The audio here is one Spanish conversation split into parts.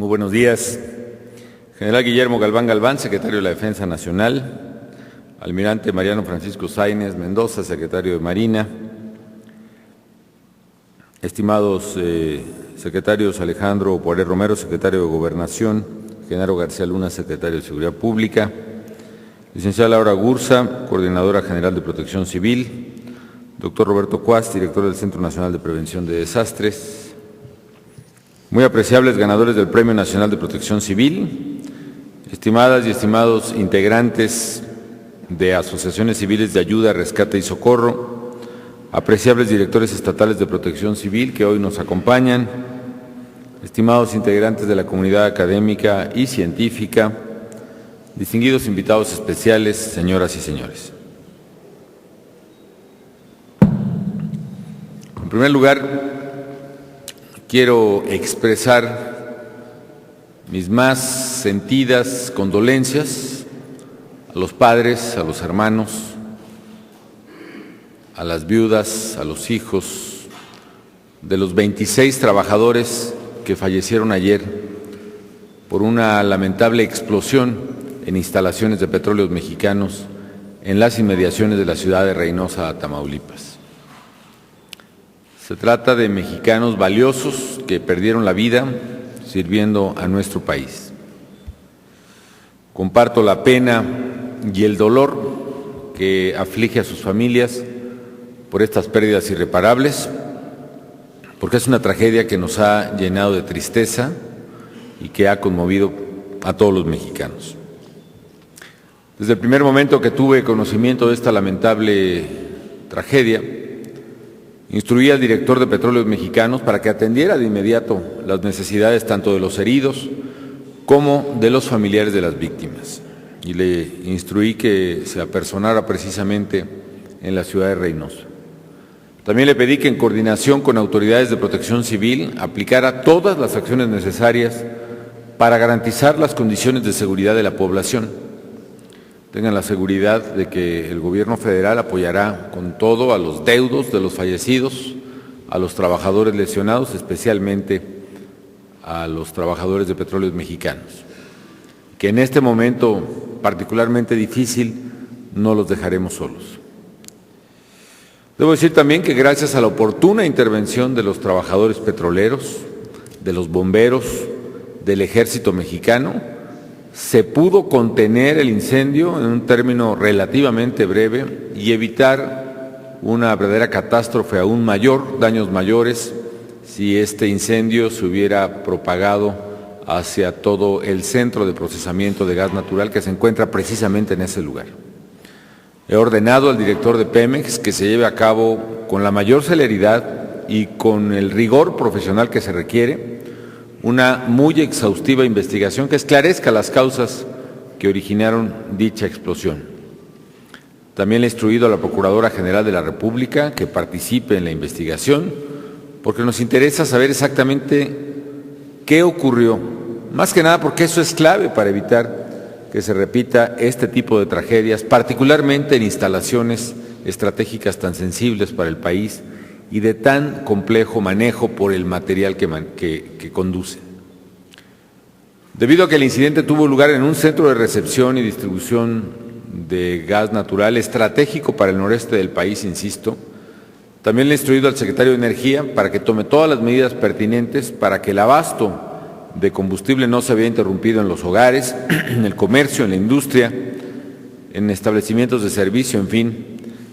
Muy buenos días. General Guillermo Galván Galván, secretario de la Defensa Nacional. Almirante Mariano Francisco Sáenz Mendoza, secretario de Marina. Estimados secretarios Alejandro Poiré Romero, secretario de Gobernación. Genaro García Luna, secretario de Seguridad Pública. Licenciada Laura Gursa, coordinadora general de Protección Civil. Doctor Roberto Cuas, director del Centro Nacional de Prevención de Desastres. Muy apreciables ganadores del Premio Nacional de Protección Civil, estimadas y estimados integrantes de asociaciones civiles de ayuda, rescate y socorro, apreciables directores estatales de Protección Civil que hoy nos acompañan, estimados integrantes de la comunidad académica y científica, distinguidos invitados especiales, señoras y señores. En primer lugar, quiero expresar mis más sentidas condolencias a los padres, a los hermanos, a las viudas, a los hijos de los 26 trabajadores que fallecieron ayer por una lamentable explosión en instalaciones de Petróleos Mexicanos en las inmediaciones de la ciudad de Reynosa, Tamaulipas. Se trata de mexicanos valiosos que perdieron la vida sirviendo a nuestro país. Comparto la pena y el dolor que aflige a sus familias por estas pérdidas irreparables, porque es una tragedia que nos ha llenado de tristeza y que ha conmovido a todos los mexicanos. Desde el primer momento que tuve conocimiento de esta lamentable tragedia, instruí al director de Petróleos Mexicanos para que atendiera de inmediato las necesidades tanto de los heridos como de los familiares de las víctimas. Y le instruí que se apersonara precisamente en la ciudad de Reynosa. También le pedí que en coordinación con autoridades de protección civil aplicara todas las acciones necesarias para garantizar las condiciones de seguridad de la población. Tengan la seguridad de que el gobierno federal apoyará con todo a los deudos de los fallecidos, a los trabajadores lesionados, especialmente a los trabajadores de Petróleos Mexicanos, que en este momento particularmente difícil no los dejaremos solos. Debo decir también que gracias a la oportuna intervención de los trabajadores petroleros, de los bomberos, del Ejército Mexicano, se pudo contener el incendio en un término relativamente breve y evitar una verdadera catástrofe aún mayor, daños mayores, si este incendio se hubiera propagado hacia todo el centro de procesamiento de gas natural que se encuentra precisamente en ese lugar. He ordenado al director de Pemex que se lleve a cabo con la mayor celeridad y con el rigor profesional que se requiere una muy exhaustiva investigación que esclarezca las causas que originaron dicha explosión. También le he instruido a la Procuradora General de la República que participe en la investigación, porque nos interesa saber exactamente qué ocurrió, más que nada porque eso es clave para evitar que se repita este tipo de tragedias, particularmente en instalaciones estratégicas tan sensibles para el país y de tan complejo manejo por el material que conduce. Debido a que el incidente tuvo lugar en un centro de recepción y distribución de gas natural estratégico para el noreste del país, insisto, también le he instruido al secretario de Energía para que tome todas las medidas pertinentes para que el abasto de combustible no se vea interrumpido en los hogares, en el comercio, en la industria, en establecimientos de servicio, en fin,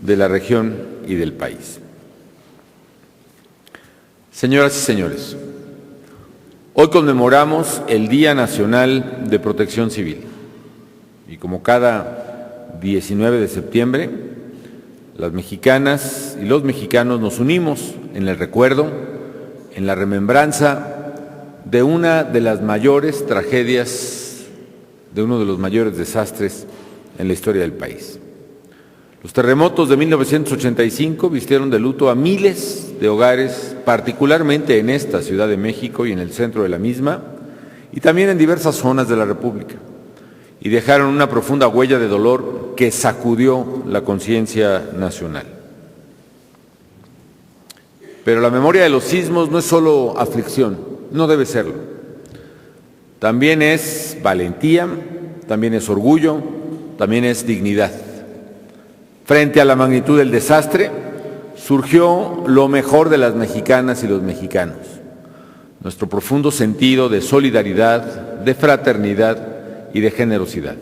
de la región y del país. Señoras y señores, hoy conmemoramos el Día Nacional de Protección Civil y como cada 19 de septiembre, las mexicanas y los mexicanos nos unimos en el recuerdo, en la remembranza de una de las mayores tragedias, de uno de los mayores desastres en la historia del país. Los terremotos de 1985 vistieron de luto a miles de hogares, particularmente en esta Ciudad de México y en el centro de la misma, y también en diversas zonas de la República, y dejaron una profunda huella de dolor que sacudió la conciencia nacional. Pero la memoria de los sismos no es solo aflicción, no debe serlo. también es valentía, también es orgullo, también es dignidad. Frente a la magnitud del desastre, surgió lo mejor de las mexicanas y los mexicanos, nuestro profundo sentido de solidaridad, de fraternidad y de generosidad.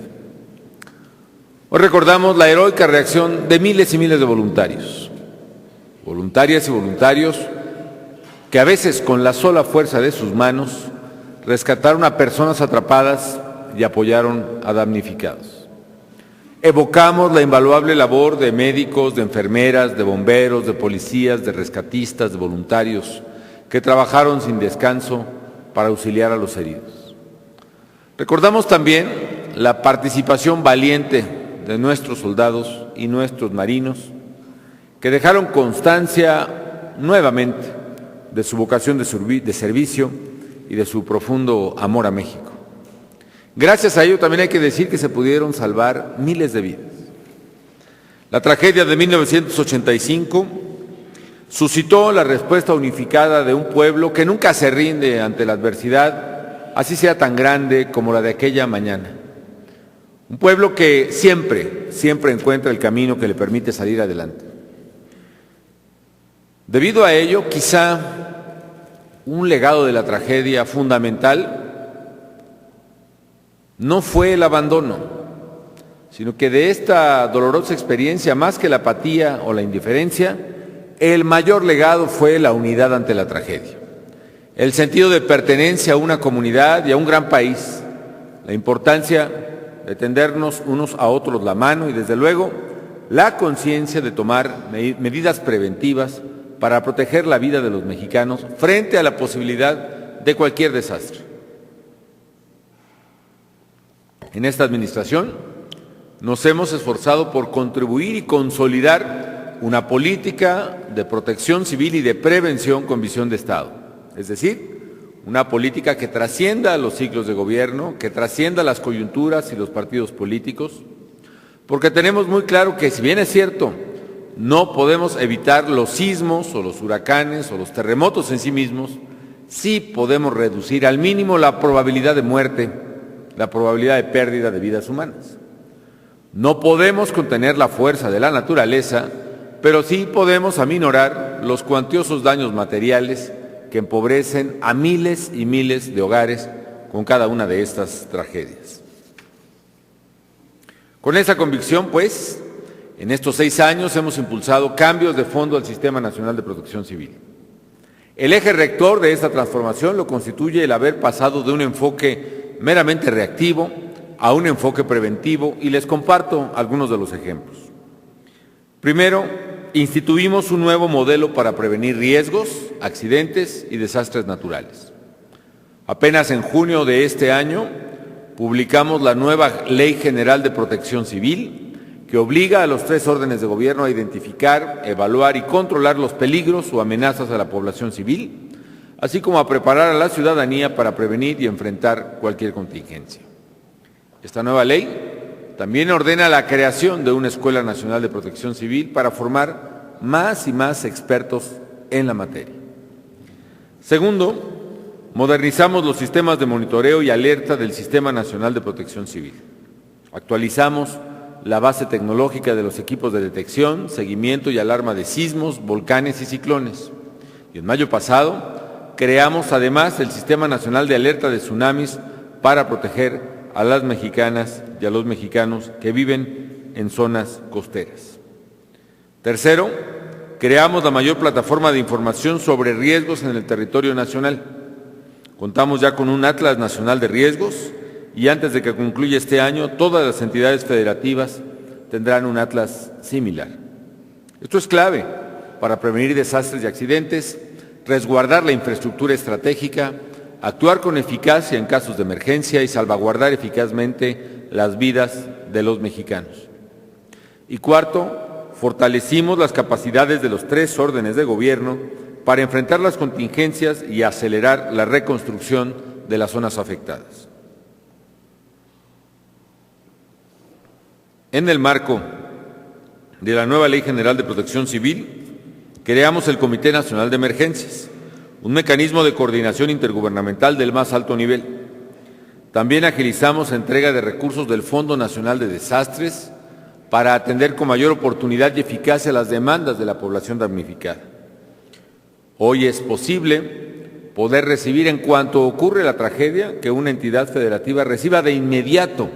Hoy recordamos la heroica reacción de miles y miles de voluntarios, voluntarias y voluntarios que a veces con la sola fuerza de sus manos rescataron a personas atrapadas y apoyaron a damnificados. Evocamos la invaluable labor de médicos, de enfermeras, de bomberos, de policías, de rescatistas, de voluntarios que trabajaron sin descanso para auxiliar a los heridos. Recordamos también la participación valiente de nuestros soldados y nuestros marinos que dejaron constancia nuevamente de su vocación de servicio y de su profundo amor a México. Gracias a ello también hay que decir que se pudieron salvar miles de vidas. La tragedia de 1985 suscitó la respuesta unificada de un pueblo que nunca se rinde ante la adversidad, así sea tan grande como la de aquella mañana. Un pueblo que siempre encuentra el camino que le permite salir adelante. Debido a ello, quizá un legado de la tragedia fundamental no fue el abandono, sino que de esta dolorosa experiencia, más que la apatía o la indiferencia, el mayor legado fue la unidad ante la tragedia, el sentido de pertenencia a una comunidad y a un gran país, la importancia de tendernos unos a otros la mano y, desde luego, la conciencia de tomar medidas preventivas para proteger la vida de los mexicanos frente a la posibilidad de cualquier desastre. En esta administración nos hemos esforzado por contribuir y consolidar una política de protección civil y de prevención con visión de Estado, es decir, una política que trascienda los ciclos de gobierno, que trascienda las coyunturas y los partidos políticos, porque tenemos muy claro que, si bien es cierto, no podemos evitar los sismos o los huracanes o los terremotos en sí mismos, sí podemos reducir al mínimo la probabilidad de muerte, la probabilidad de pérdida de vidas humanas. No podemos contener la fuerza de la naturaleza, pero sí podemos aminorar los cuantiosos daños materiales que empobrecen a miles y miles de hogares con cada una de estas tragedias. Con esa convicción, pues, en estos 6 años hemos impulsado cambios de fondo al Sistema Nacional de Protección Civil. El eje rector de esta transformación lo constituye el haber pasado de un enfoque meramente reactivo a un enfoque preventivo, y les comparto algunos de los ejemplos. Primero, instituimos un nuevo modelo para prevenir riesgos, accidentes y desastres naturales. Apenas en junio de este año publicamos la nueva Ley General de Protección Civil, que obliga a los 3 órdenes de gobierno a identificar, evaluar y controlar los peligros o amenazas a la población civil, así como a preparar a la ciudadanía para prevenir y enfrentar cualquier contingencia. Esta nueva ley también ordena la creación de una Escuela Nacional de Protección Civil para formar más y más expertos en la materia. Segundo, modernizamos los sistemas de monitoreo y alerta del Sistema Nacional de Protección Civil. Actualizamos la base tecnológica de los equipos de detección, seguimiento y alarma de sismos, volcanes y ciclones. Y en mayo pasado creamos además el Sistema Nacional de Alerta de Tsunamis para proteger a las mexicanas y a los mexicanos que viven en zonas costeras. Tercero, creamos la mayor plataforma de información sobre riesgos en el territorio nacional. Contamos ya con un Atlas Nacional de Riesgos y antes de que concluya este año, todas las entidades federativas tendrán un atlas similar. Esto es clave para prevenir desastres y accidentes, resguardar la infraestructura estratégica, actuar con eficacia en casos de emergencia y salvaguardar eficazmente las vidas de los mexicanos. Y cuarto, fortalecimos las capacidades de los 3 órdenes de gobierno para enfrentar las contingencias y acelerar la reconstrucción de las zonas afectadas. En el marco de la nueva Ley General de Protección Civil, creamos el Comité Nacional de Emergencias, un mecanismo de coordinación intergubernamental del más alto nivel. También agilizamos la entrega de recursos del Fondo Nacional de Desastres para atender con mayor oportunidad y eficacia las demandas de la población damnificada. Hoy es posible poder recibir, en cuanto ocurre la tragedia, que una entidad federativa reciba de inmediato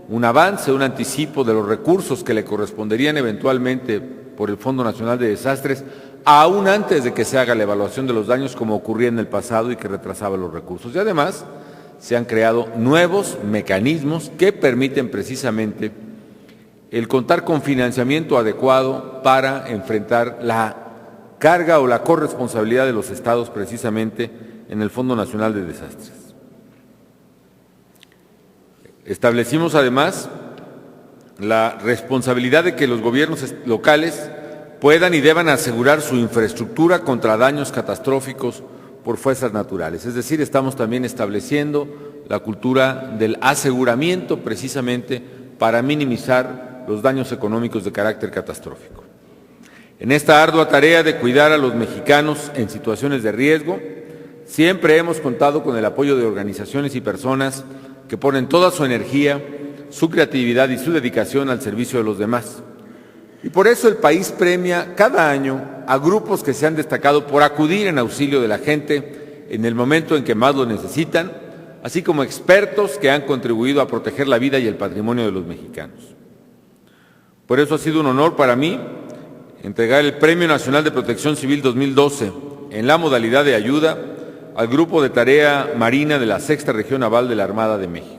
un avance, un anticipo de los recursos que le corresponderían eventualmente por el Fondo Nacional de Desastres, aún antes de que se haga la evaluación de los daños, como ocurría en el pasado y que retrasaba los recursos. Y además se han creado nuevos mecanismos que permiten precisamente el contar con financiamiento adecuado para enfrentar la carga o la corresponsabilidad de los estados precisamente en el Fondo Nacional de Desastres. Establecimos además la responsabilidad de que los gobiernos locales puedan y deban asegurar su infraestructura contra daños catastróficos por fuerzas naturales. Es decir, estamos también estableciendo la cultura del aseguramiento precisamente para minimizar los daños económicos de carácter catastrófico. En esta ardua tarea de cuidar a los mexicanos en situaciones de riesgo, siempre hemos contado con el apoyo de organizaciones y personas que ponen toda su energía, su creatividad y su dedicación al servicio de los demás. Y por eso el país premia cada año a grupos que se han destacado por acudir en auxilio de la gente en el momento en que más lo necesitan, así como expertos que han contribuido a proteger la vida y el patrimonio de los mexicanos. Por eso ha sido un honor para mí entregar el Premio Nacional de Protección Civil 2012 en la modalidad de ayuda al Grupo de Tarea Marina de la Sexta Región Naval de la Armada de México.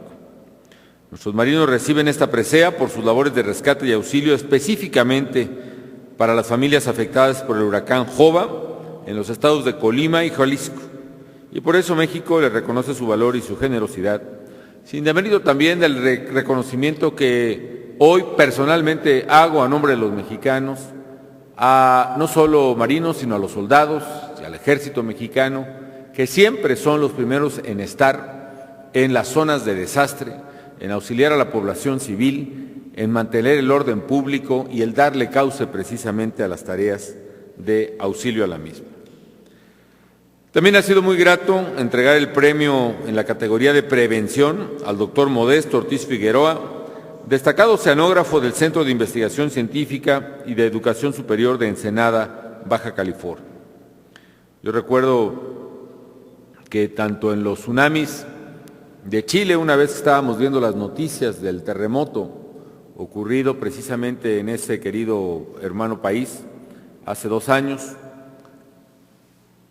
Nuestros marinos reciben esta presea por sus labores de rescate y auxilio específicamente para las familias afectadas por el huracán Jova en los estados de Colima y Jalisco. Y por eso México les reconoce su valor y su generosidad, sin demérito también del reconocimiento que hoy personalmente hago a nombre de los mexicanos, a no solo marinos, sino a los soldados y al ejército mexicano, que siempre son los primeros en estar en las zonas de desastre, en auxiliar a la población civil, en mantener el orden público y el darle cauce precisamente a las tareas de auxilio a la misma. También ha sido muy grato entregar el premio en la categoría de prevención al doctor Modesto Ortiz Figueroa, destacado oceanógrafo del Centro de Investigación Científica y de Educación Superior de Ensenada, Baja California. Yo recuerdo que tanto en los tsunamis de Chile, una vez que estábamos viendo las noticias del terremoto ocurrido precisamente en ese querido hermano país hace 2 años,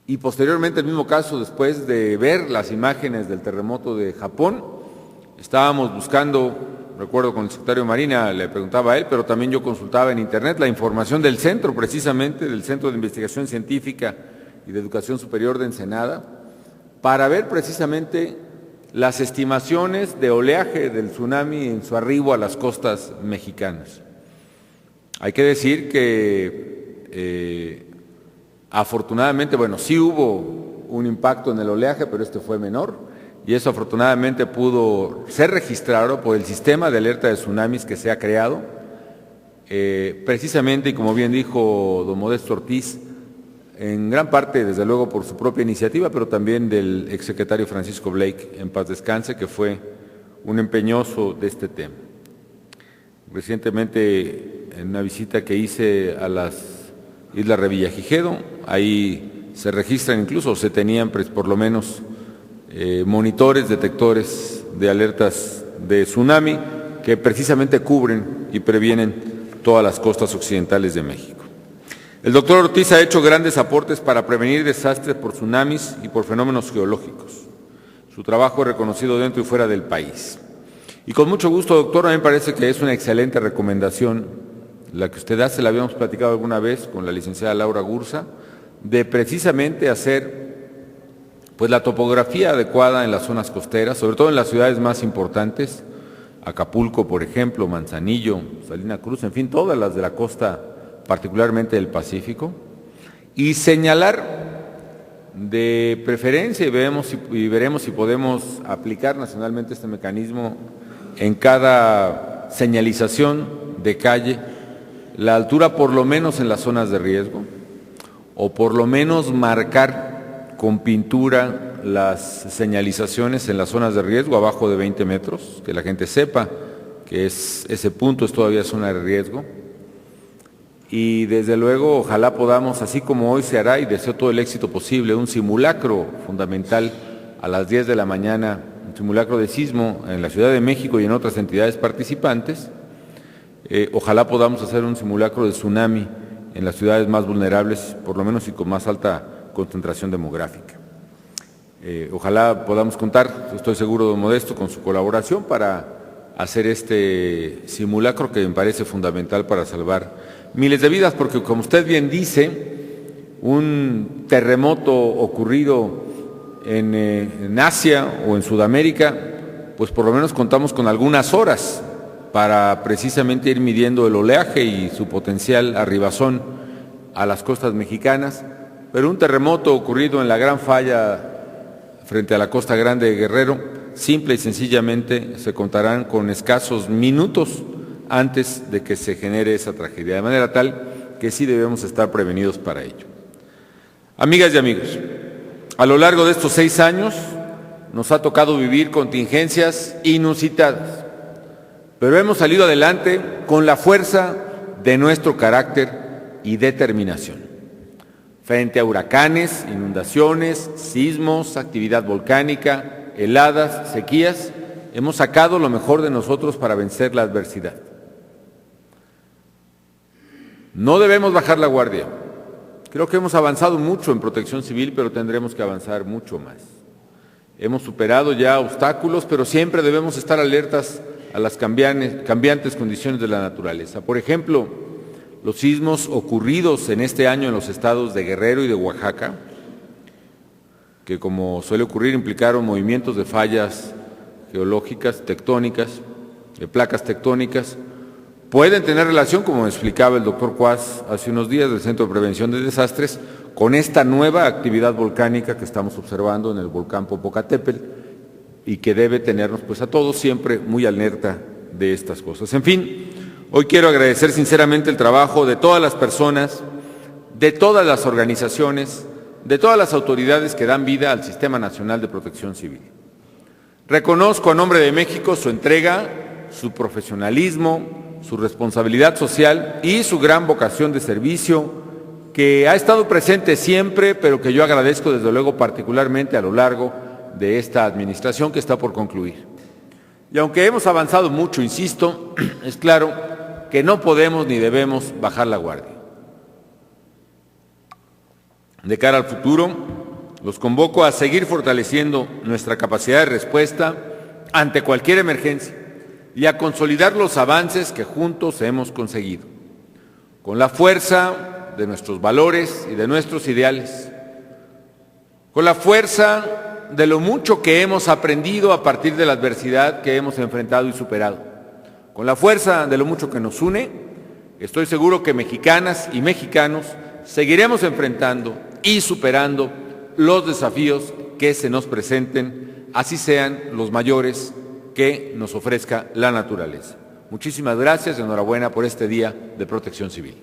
y posteriormente el mismo caso después de ver las imágenes del terremoto de Japón, estábamos buscando, recuerdo con el secretario de Marina, le preguntaba a él, pero también yo consultaba en internet la información del centro, precisamente del Centro de Investigación Científica y de Educación Superior de Ensenada, para ver precisamente las estimaciones de oleaje del tsunami en su arribo a las costas mexicanas. Hay que decir que afortunadamente, sí hubo un impacto en el oleaje, pero este fue menor, y eso afortunadamente pudo ser registrado por el sistema de alerta de tsunamis que se ha creado, precisamente, y como bien dijo don Modesto Ortiz, en gran parte, desde luego, por su propia iniciativa, pero también del exsecretario Francisco Blake, en paz descanse, que fue un empeñoso de este tema. Recientemente, en una visita que hice a las Islas Revillagigedo, ahí se registran incluso, o se tenían por lo menos monitores, detectores de alertas de tsunami que precisamente cubren y previenen todas las costas occidentales de México. El doctor Ortiz ha hecho grandes aportes para prevenir desastres por tsunamis y por fenómenos geológicos. Su trabajo es reconocido dentro y fuera del país. Y con mucho gusto, doctor, a mí me parece que es una excelente recomendación la que usted hace, la habíamos platicado alguna vez con la licenciada Laura Gursa, de precisamente hacer la topografía adecuada en las zonas costeras, sobre todo en las ciudades más importantes, Acapulco, por ejemplo, Manzanillo, Salina Cruz, en fin, todas las de la costa, particularmente del Pacífico, y señalar de preferencia, y veremos si podemos aplicar nacionalmente este mecanismo en cada señalización de calle, la altura por lo menos en las zonas de riesgo, o por lo menos marcar con pintura las señalizaciones en las zonas de riesgo abajo de 20 metros, que la gente sepa que ese punto es todavía zona de riesgo. Y desde luego ojalá podamos, así como hoy se hará, y deseo todo el éxito posible, un simulacro fundamental a las 10 de la mañana, un simulacro de sismo en la Ciudad de México y en otras entidades participantes. Ojalá podamos hacer un simulacro de tsunami en las ciudades más vulnerables, por lo menos y con más alta concentración demográfica. Ojalá podamos contar, estoy seguro, don Modesto, con su colaboración para hacer este simulacro que me parece fundamental para salvar miles de vidas, porque como usted bien dice, un terremoto ocurrido en Asia o en Sudamérica, pues por lo menos contamos con algunas horas para precisamente ir midiendo el oleaje y su potencial arribazón a las costas mexicanas, pero un terremoto ocurrido en la Gran Falla frente a la Costa Grande de Guerrero, simple y sencillamente se contarán con escasos minutos antes de que se genere esa tragedia, de manera tal que sí debemos estar prevenidos para ello. Amigas y amigos, a lo largo de estos 6 años nos ha tocado vivir contingencias inusitadas, pero hemos salido adelante con la fuerza de nuestro carácter y determinación. Frente a huracanes, inundaciones, sismos, actividad volcánica, heladas, sequías, hemos sacado lo mejor de nosotros para vencer la adversidad. No debemos bajar la guardia. Creo que hemos avanzado mucho en protección civil, pero tendremos que avanzar mucho más. Hemos superado ya obstáculos, pero siempre debemos estar alertas a las cambiantes condiciones de la naturaleza. Por ejemplo, los sismos ocurridos en este año en los estados de Guerrero y de Oaxaca, que como suele ocurrir implicaron movimientos de fallas geológicas, tectónicas, de placas tectónicas, pueden tener relación, como explicaba el doctor Cuas hace unos días del Centro de Prevención de Desastres, con esta nueva actividad volcánica que estamos observando en el volcán Popocatépetl y que debe tenernos pues a todos siempre muy alerta de estas cosas. En fin, hoy quiero agradecer sinceramente el trabajo de todas las personas, de todas las organizaciones, de todas las autoridades que dan vida al Sistema Nacional de Protección Civil. Reconozco a nombre de México su entrega, su profesionalismo, su responsabilidad social y su gran vocación de servicio, que ha estado presente siempre, pero que yo agradezco desde luego particularmente a lo largo de esta administración que está por concluir. Y aunque hemos avanzado mucho, insisto, es claro que no podemos ni debemos bajar la guardia. De cara al futuro, los convoco a seguir fortaleciendo nuestra capacidad de respuesta ante cualquier emergencia y a consolidar los avances que juntos hemos conseguido, con la fuerza de nuestros valores y de nuestros ideales, con la fuerza de lo mucho que hemos aprendido a partir de la adversidad que hemos enfrentado y superado, con la fuerza de lo mucho que nos une. Estoy seguro que mexicanas y mexicanos seguiremos enfrentando y superando los desafíos que se nos presenten, así sean los mayores que nos ofrezca la naturaleza. Muchísimas gracias y enhorabuena por este Día de Protección Civil.